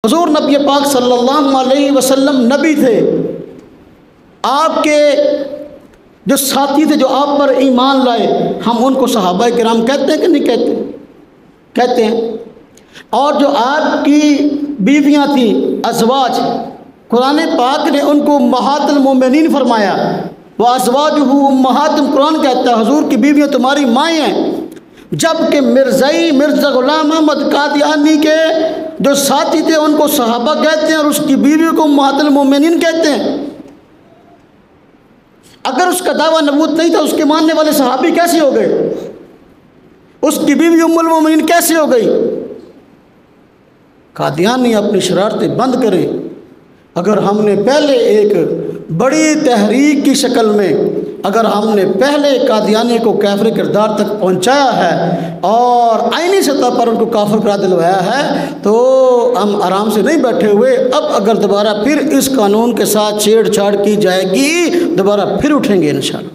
हुज़ूर नबी पाक सल्लल्लाहु अलैहि वसल्लम नबी थे। आपके जो साथी थे जो आप पर ईमान लाए, हम उनको सहाबा किराम कहते हैं कि नहीं कहते? कहते हैं। और जो आपकी बीवियां थी अज़वाज, कुरान पाक ने उनको उम्महातुल मोमिनीन फरमाया। वह अज़वाजुहु उम्महातुहुम, कुरान कहता है हुज़ूर की बीवियां तुम्हारी माएँ हैं। जबकि मिर्ज़ा ग़ुलाम अहमद कादियानी के जो साथी थे उनको सहाबा कहते हैं और उसकी बीवी को उम्महातुल मोमिनीन कहते हैं। अगर उसका दावा नबूवत नहीं था, उसके मानने वाले सहाबी कैसे हो गए? उसकी बीवी उम्मुल मोमिनीन कैसे हो गई? कादियानी अपनी शरारतें बंद करें। अगर हमने पहले एक बड़ी तहरीक की शक्ल में अगर हमने पहले कादियानी को काफिर किरदार तक पहुंचाया है और आईनी सतह पर उनको काफिर करार दिलवाया है, तो हम आराम से नहीं बैठे हुए। अब अगर दोबारा फिर इस कानून के साथ छेड़छाड़ की जाएगी, दोबारा फिर उठेंगे इंशाअल्लाह।